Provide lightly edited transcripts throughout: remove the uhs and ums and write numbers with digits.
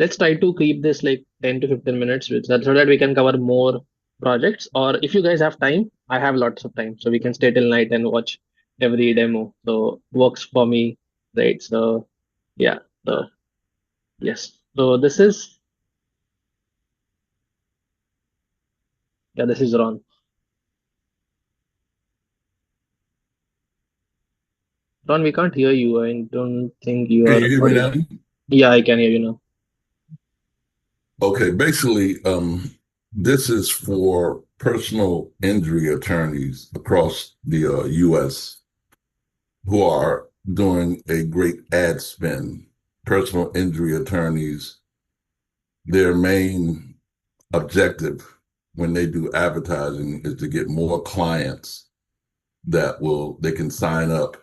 let's try to keep this like 10 to 15 minutes so that we can cover more projects. Or if you guys have time, I have lots of time, so we can stay till night and watch every demo. So works for me, right? So yeah. So yes. So this is Ron. Ron, we can't hear you. I don't think you Can are you hear me audible. now? Yeah, I can hear you now. Okay, basically, this is for personal injury attorneys across the U.S. who are doing a great ad spend. Personal injury attorneys, their main objective when they do advertising is to get more clients they can sign up,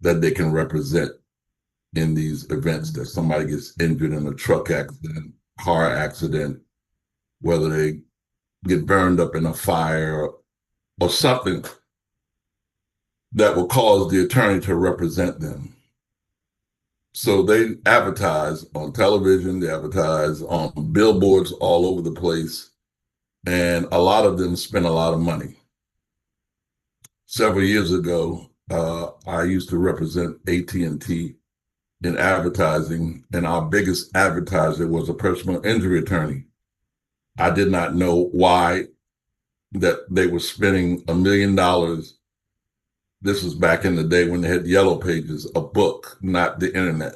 that they can represent in these events, that somebody gets injured in a truck accident, car accident, whether they get burned up in a fire or something that will cause the attorney to represent them. So they advertise on television, they advertise on billboards all over the place, and a lot of them spend a lot of money. Several years ago, I used to represent AT&T in advertising, and our biggest advertiser was a personal injury attorney. I did not know why that they were spending $1 million. This was back in the day when they had yellow pages, a book, not the internet.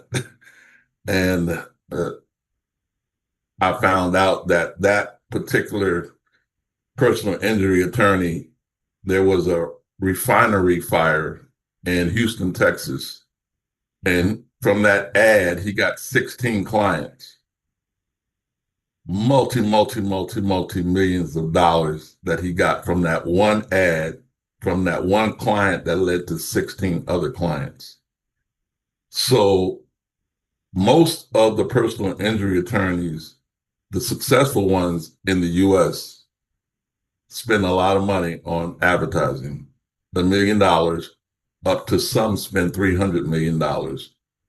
And I found out that that particular personal injury attorney, there was a refinery fire in Houston, Texas. And from that ad, he got 16 clients, multi millions of dollars that he got from that one ad, from that one client that led to 16 other clients. So most of the personal injury attorneys, the successful ones in the US, spend a lot of money on advertising, $1 million up to some spend $300 million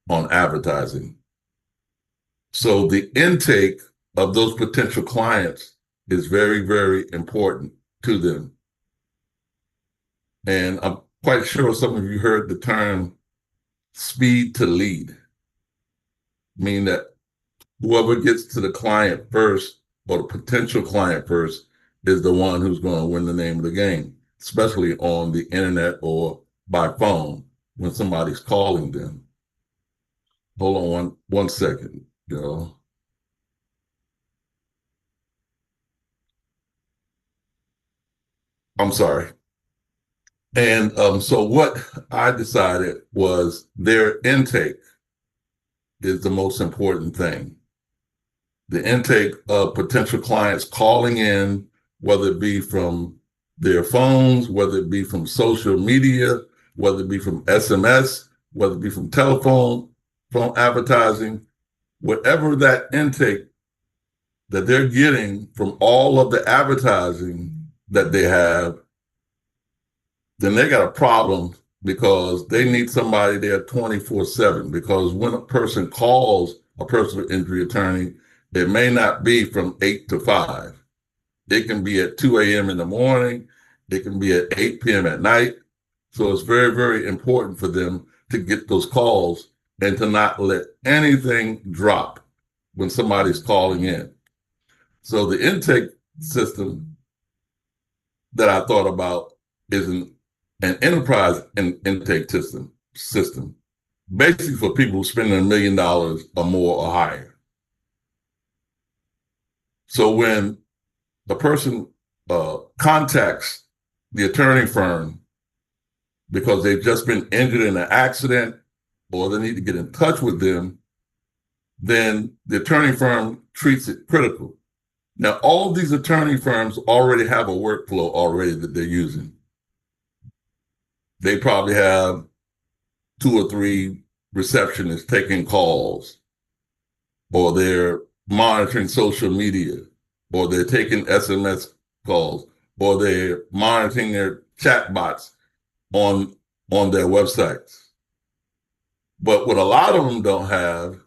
on advertising. So the intake of those potential clients is very, very important to them. And I'm quite sure some of you heard the term speed to lead, meaning that whoever gets to the client first or the potential client first is the one who's going to win the name of the game, especially on the internet or by phone when somebody's calling them. Hold on one second, you know. I'm sorry. And so what I decided was their intake is the most important thing. The intake of potential clients calling in, whether it be from their phones, whether it be from social media, whether it be from SMS, whether it be from phone advertising, whatever that intake that they're getting from all of the advertising that they have, then they got a problem because they need somebody there 24/7. Because when a person calls a personal injury attorney, it may not be from 8 to 5. It can be at 2 a.m. in the morning. It can be at 8 p.m. at night. So it's very, very important for them to get those calls and to not let anything drop when somebody's calling in. So the intake system that I thought about is an enterprise intake system, basically for people spending $1 million or more or higher. So when the person contacts the attorney firm because they've just been injured in an accident or they need to get in touch with them, then the attorney firm treats it critical. Now, all these attorney firms already have a workflow already that they're using. They probably have 2 or 3 receptionists taking calls, or they're monitoring social media, or they're taking SMS calls, or they're monitoring their chat bots on their websites. But what a lot of them don't have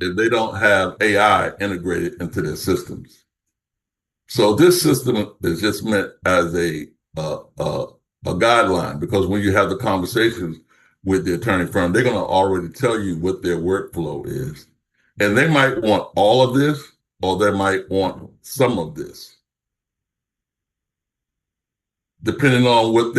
if they don't have AI integrated into their systems. So this system is just meant as uh, uh, a guideline, because when you have the conversations with the attorney firm, they're going to already tell you what their workflow is. And they might want all of this, or they might want some of this, depending on what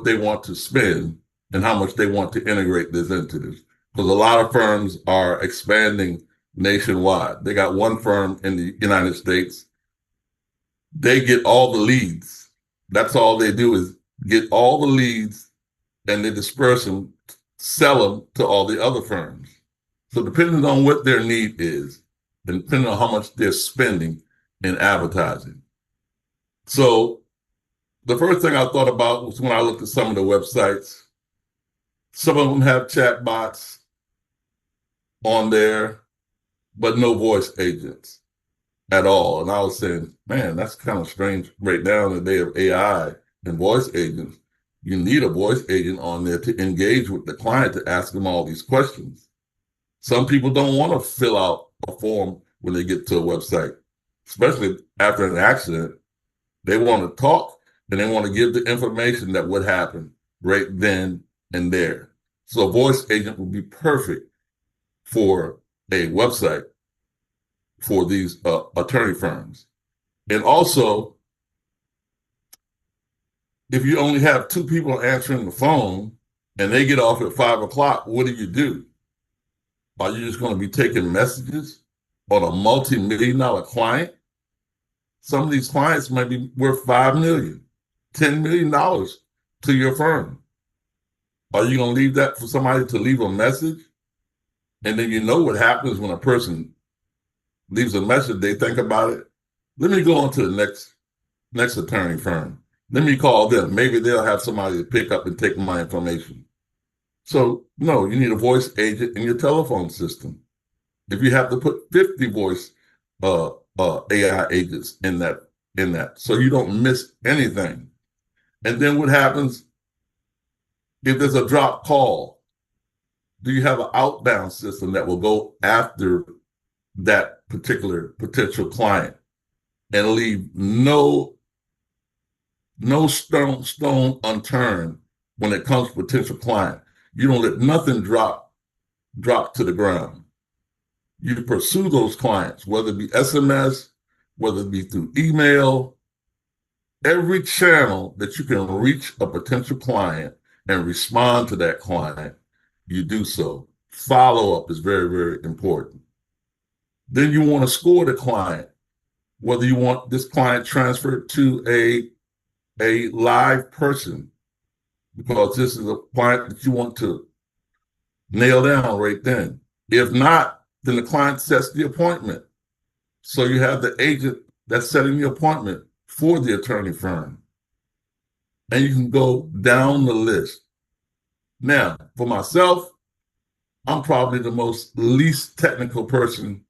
they want to spend and how much they want to integrate this into this. Because a lot of firms are expanding nationwide. They got one firm in the United States. They get all the leads. That's all they do is get all the leads, and they disperse them, sell them to all the other firms. So depending on what their need is, and depending on how much they're spending in advertising. So the first thing I thought about was when I looked at some of the websites, some of them have chat bots on there, but no voice agents at all. And I was saying, man, that's kind of strange right now in the day of AI and voice agents. You need a voice agent on there to engage with the client, to ask them all these questions. Some people don't want to fill out a form when they get to a website, especially after an accident. They want to talk, and they want to give the information that would happen right then and there. So a voice agent would be perfect for a website for these attorney firms. And also, if you only have two people answering the phone and they get off at 5 o'clock, what do? Are you just going to be taking messages on a multi-million-dollar client? Some of these clients might be worth $5 million, $10 million to your firm. Are you going to leave that for somebody to leave a message? And then you know what happens when a person leaves a message, they think about it. Let me go on to the next attorney firm. Let me call them. Maybe they'll have somebody to pick up and take my information. So no, you need a voice agent in your telephone system. If you have to put 50 voice AI agents in that, so you don't miss anything. And then what happens if there's a drop call? Do you have an outbound system that will go after that particular potential client and leave no stone unturned when it comes to potential client? You don't let nothing drop to the ground. You pursue those clients, whether it be SMS, whether it be through email, every channel that you can reach a potential client and respond to that client, you do so. Follow up is very, very important. Then you want to score the client, whether you want this client transferred to a live person, because this is a client that you want to nail down right then. If not, then the client sets the appointment. So you have the agent that's setting the appointment for the attorney firm. And you can go down the list. Now, for myself, I'm probably the most least technical person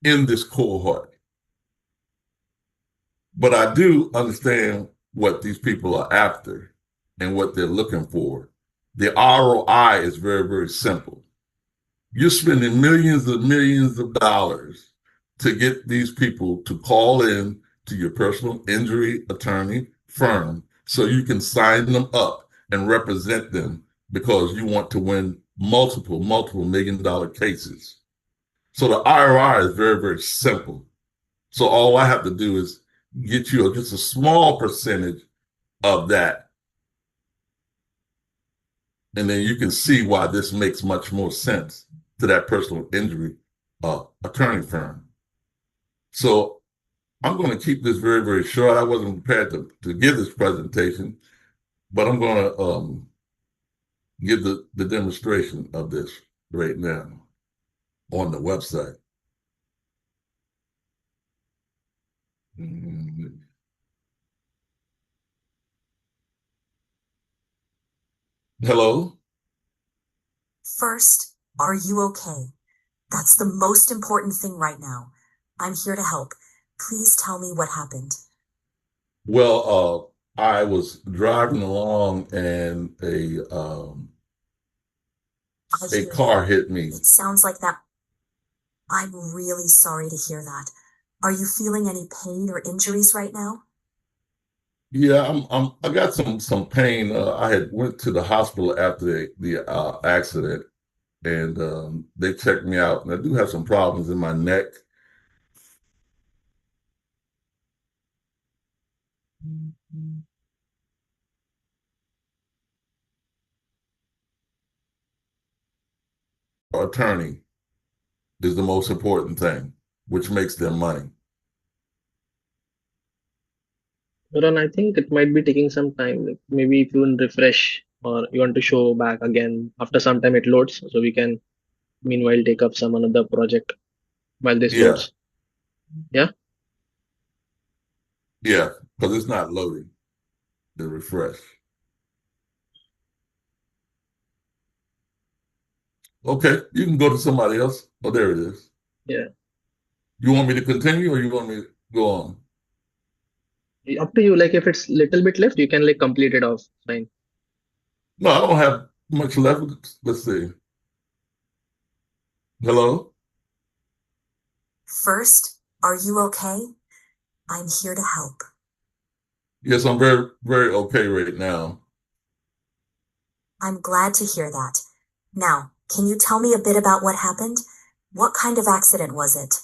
in this cohort. But I do understand what these people are after and what they're looking for. The ROI is very, very simple. You're spending millions and millions of dollars to get these people to call in to your personal injury attorney firm so you can sign them up and represent them, because you want to win multiple $1-million cases. So the ROI is very, very simple. So all I have to do is get you just a small percentage of that. And then you can see why this makes much more sense to that personal injury attorney firm. So I'm going to keep this very, very short. I wasn't prepared to give this presentation, but I'm going to give the demonstration of this right now on the website. Hello? First, are you okay? That's the most important thing right now. I'm here to help. Please tell me what happened. Well, I was driving along and a car hit me. It sounds like that. I'm really sorry to hear that. Are you feeling any pain or injuries right now? Yeah, I got some pain. I had went to the hospital after the accident, and they checked me out, and I do have some problems in my neck. Attorney is the most important thing, which makes them money. Ron, I think it might be taking some time. Like maybe if you want to refresh or you want to show back again after some time it loads, so we can meanwhile take up some another project while this Yeah, loads. Yeah. yeah, because it's not loading. The refresh. Okay, you can go to somebody else. Oh, there it is. Yeah. You want me to continue or you want me to go on? Up to you. Like if it's little bit left, you can like complete it off. Fine. No, I don't have much left. Let's see. Hello? First, are you okay? I'm here to help. Yes, I'm very, very okay right now. I'm glad to hear that. Now, can you tell me a bit about what happened? What kind of accident was it?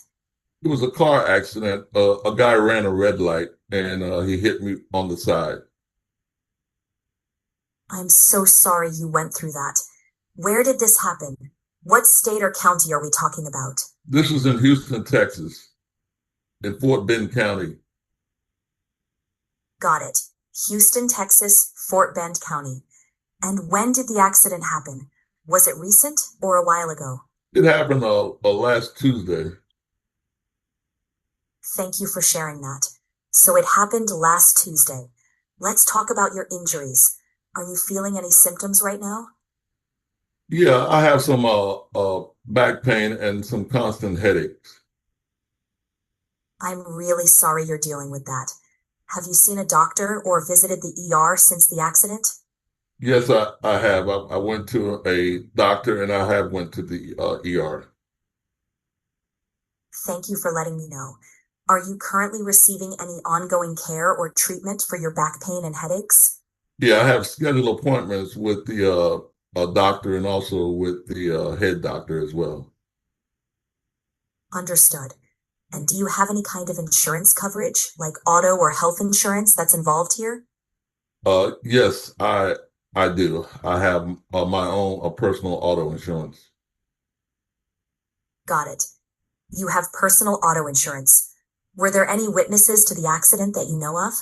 It was a car accident. A guy ran a red light and he hit me on the side. I'm so sorry you went through that. Where did this happen? What state or county are we talking about? This was in Houston, Texas, in Fort Bend County. Got it. Houston, Texas, Fort Bend County. And when did the accident happen? Was it recent or a while ago? It happened last Tuesday. Thank you for sharing that. So it happened last Tuesday. Let's talk about your injuries. Are you feeling any symptoms right now? Yeah, I have some back pain and some constant headaches. I'm really sorry you're dealing with that. Have you seen a doctor or visited the ER since the accident? Yes, I have. I went to a doctor and I have went to the ER. Thank you for letting me know. Are you currently receiving any ongoing care or treatment for your back pain and headaches? Yeah, I have scheduled appointments with the doctor and also with the head doctor as well. Understood. And do you have any kind of insurance coverage, like auto or health insurance that's involved here? Yes, I do. I have my own personal auto insurance. Got it. You have personal auto insurance. Were there any witnesses to the accident that you know of?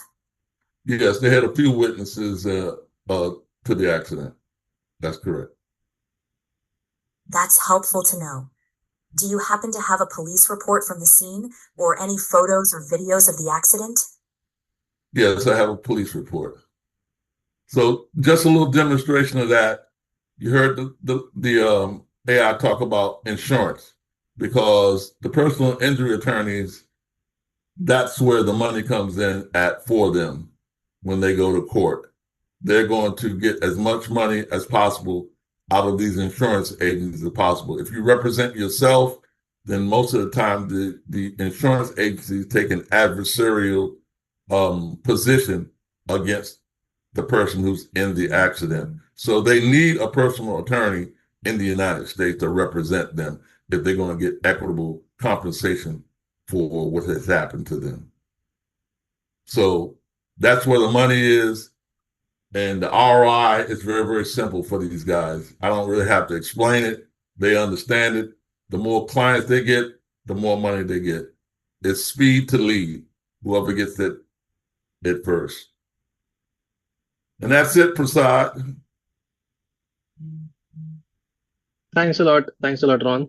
Yes, they had a few witnesses to the accident. That's correct. That's helpful to know. Do you happen to have a police report from the scene or any photos or videos of the accident? Yes, I have a police report. So just a little demonstration of that. You heard the AI talk about insurance because the personal injury attorneys, that's where the money comes in at for them when they go to court. They're going to get as much money as possible out of these insurance agents as possible. If you represent yourself, then most of the time the insurance agencies take an adversarial position against the person who's in the accident. So they need a personal attorney in the United States to represent them if they're going to get equitable compensation for what has happened to them. So that's where the money is. And the ROI is very, very simple for these guys. I don't really have to explain it. They understand it. The more clients they get, the more money they get. It's speed to lead, whoever gets it first. And that's it, Prasad. Thanks a lot. Thanks a lot, Ron.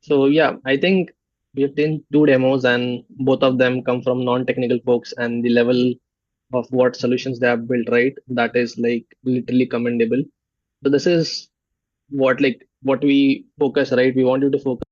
So yeah, I think we have done two demos and both of them come from non-technical folks and the level of what solutions they have built, right? That is like literally commendable. So this is what we focus, right? We want you to focus